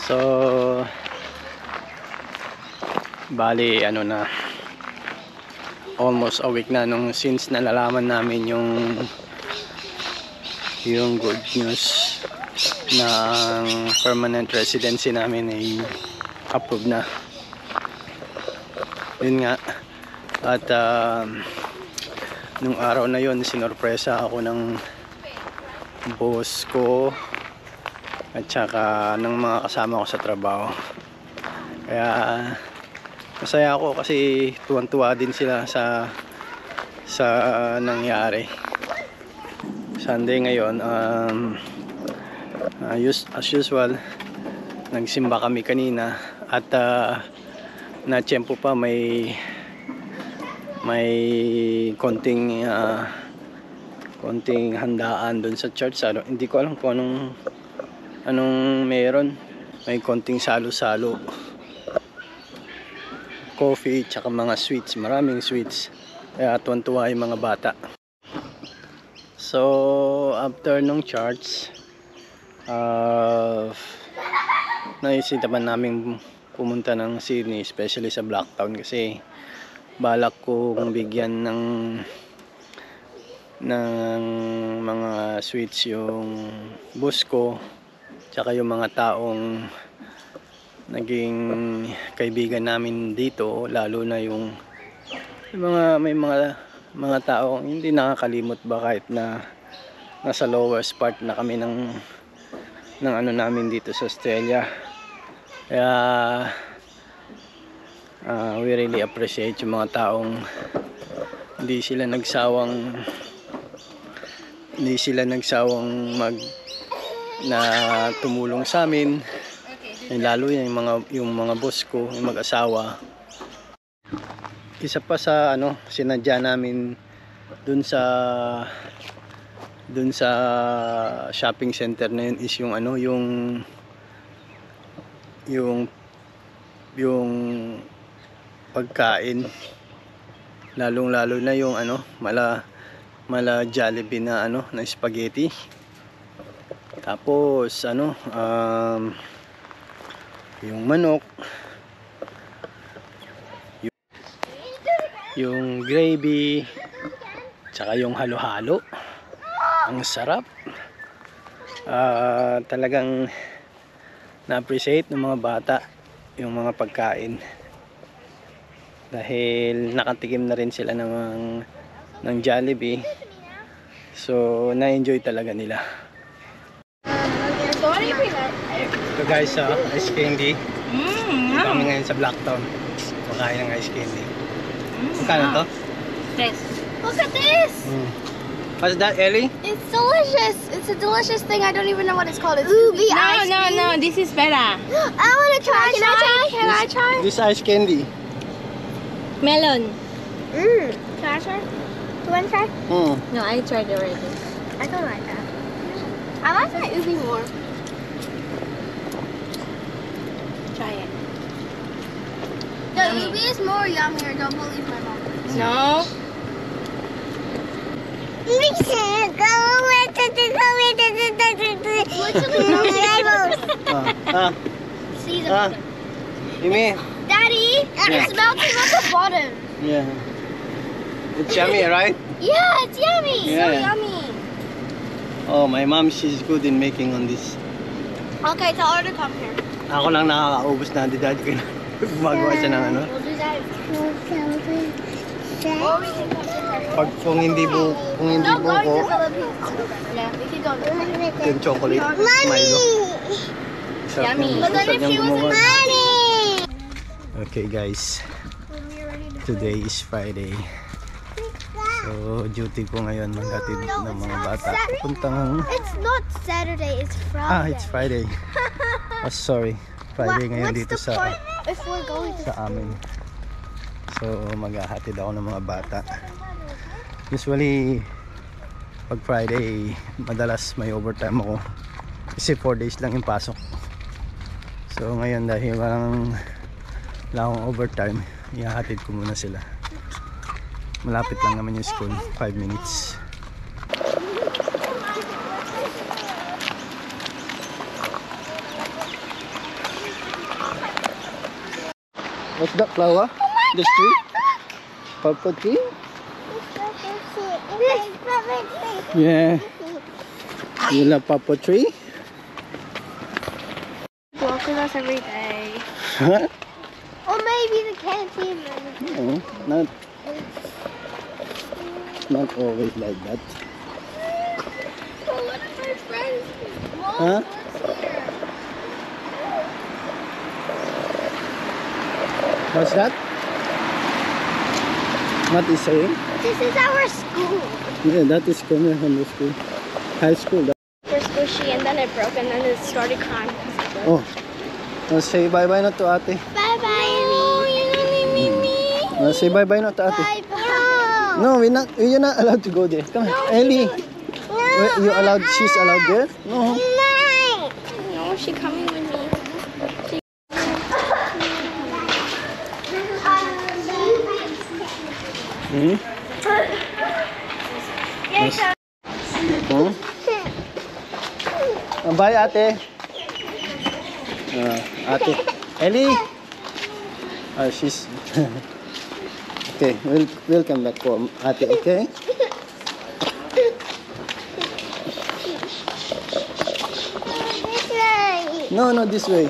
So bali ano na, almost a week na nung since nalalaman namin yung good news ng permanent residency namin ay approved na. Yun nga, at nung araw na yun sinorpresa ako ng boss ko at saka ng mga kasama ko sa trabaho. Kaya masaya ako kasi tuwan-tuwa din sila sa nangyari. Sunday ngayon, as usual nagsimba kami kanina at na-tiyempo pa may konting handaan doon sa church. Hindi ko alam kung anong meron. May konting salo-salo, coffee tsaka mga sweets, maraming sweets. Kaya tuwan-tuwa yung mga bata. So after nung church, naisipan namin pumunta ng Sydney, especially sa Blacktown, kasi balak kong bigyan ng mga sweets yung boss ko tsaka yung mga taong naging kaibigan namin dito, lalo na may mga taong hindi nakakalimot ba kahit na nasa lowest part na kami ng ano namin dito sa Australia. Kaya we really appreciate yung mga taong hindi sila nagsawang na tumulong sa amin. Lalo yung mga boss ko, yung mag-asawa. Isa pa sa sinadya namin dun sa shopping center na yun is yung pagkain, lalong-lalo na yung mala Jollibee na na spaghetti. Tapos yung manok, yung gravy, tsaka yung halo-halo. Ang sarap. Talagang na-appreciate ng mga bata yung mga pagkain, dahil nakatikim na rin sila ng Jollibee. So na-enjoy talaga nila. So guys, ice candy. Kami ngayon sa Blacktown, makain ng ice candy. Magkano to? This. Look at this! What's that, Ellie? It's delicious. It's a delicious thing. I don't even know what it's called. It's Ubi ice cream. No. This is better. I want to try. Can I try? This ice candy. Melon. Can I try? You want to try? No, I tried already. I don't like that. I like that Ubi more. Try it. The Ubi is more yummier. Don't believe my mom. No. Daddy, it's melting at the bottom. Yeah. It's yummy, right? Yeah, it's yummy. Yeah. So yummy. Oh, my mom, she's good in making on this. Okay, tell her to come here. Ako lang nakakaubos na, di daddy ko na gumagawa siya ng We'll do that. Or we can come to her. kung hindi No, buko, going to Philippines. Yeah, we can go to Philippines. yung chocolate, Milo. Yummy. But then if she was money. Okay guys, today is Friday. So duty ko ngayon maghatid ng mga bata puntang. It's not Saturday, it's Friday. It's Friday. Oh, sorry. Friday ngayon dito What's the point if we're going to sa amin. So maghahatid ako ng mga bata. Usually pag Friday madalas may overtime ako kasi 4 days lang yung pasok. So ngayon dahil walang akong overtime, ihahatid ko muna sila. Malapit lang naman yung school, 5 minutes. What's that flower? This tree? Purple tree? Yeah. You love purple tree? Walk with us every day. Huh? Or maybe the canteen. No, not always like that. Oh, one of my friends. Huh? What's that? What is saying? This is our school. Yeah, that is Corner High School. High school. We're squishy and then it broke and then it started crying. Oh, say bye-bye na to ate. Bye-bye, Mimi. Say bye-bye na to ate. Bye-bye. No, you're not allowed to go there. Come on, Ellie. You allowed? She's allowed there? No. No, she's coming with me. Hmm? Yes. Huh? Bye, ate. Ate. Ellie. She's... Okay, we'll come back for ate, okay? No, this way.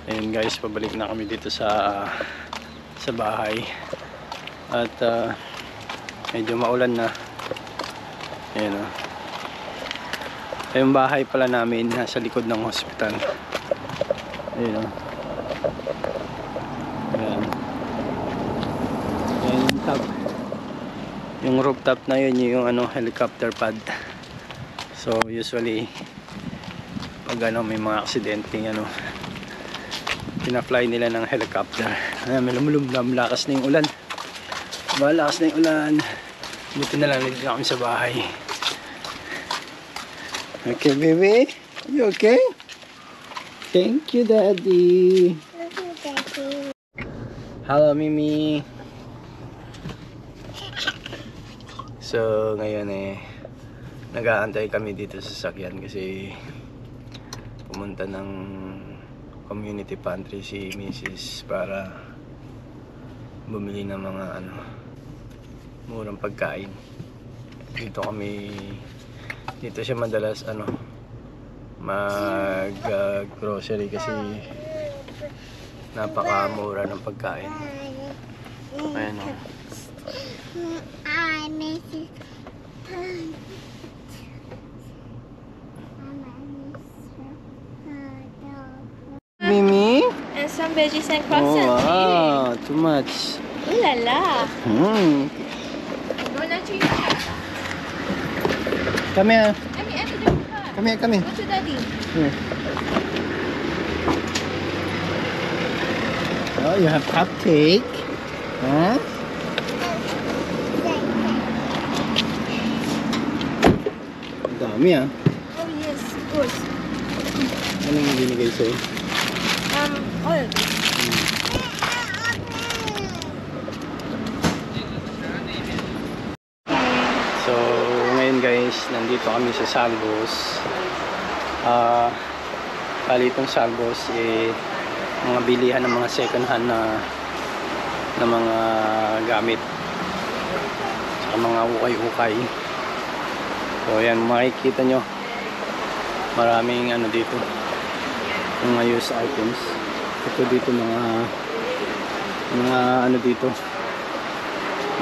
Ayun guys, pabalik na kami dito sa bahay. At medyo maulan na. Ayun o. Yung bahay pala namin nasa likod ng hospital. Ayun o. Ayan. Ayan yung top. Yung rooftop na yun yung helicopter pad. So usually pag may mga aksidente pina-fly nila ng helicopter. May lakas na yung ulan. Lakas na yung ulan. Buti na lang nandito kami sa bahay. Okay, baby? You okay? Thank you, Daddy. Hello, Mimi. So, ngayon nag-aantay kami dito sa sasakyan kasi pumunta ng community pantry si Mrs. para bumili ng mga murang pagkain. Dito siya madalas mag grocery kasi napakamura ng pagkain. Ayan o. Mimi? And some veggies and Oh, croissants. wow, too much. Ooh la la. Come here. Emmy, Come here, come here. go to daddy. Here. Oh, you have cupcake. Huh? Ang dami Oh yes, good. Anong binigay sa'yo? Oil. So, ngayon guys, nandito kami sa Salvos. Bali itong Salvos, mga bilihan ng mga second hand na mga gamit. Saka mga ukay-ukay. So, ayan, makikita nyo. Maraming dito. Mga used items. Ito dito mga dito.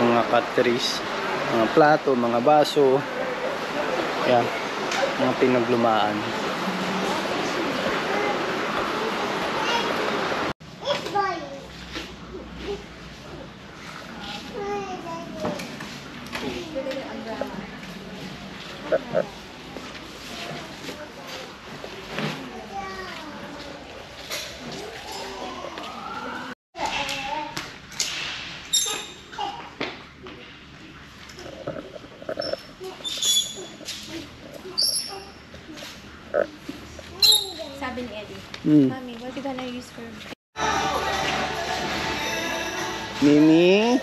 Mga cutleries. Mga plato, mga baso. Yan. Mga pinaglumaan. Sabi ni Eddie, Mommy, what are you gonna use for... Mimi?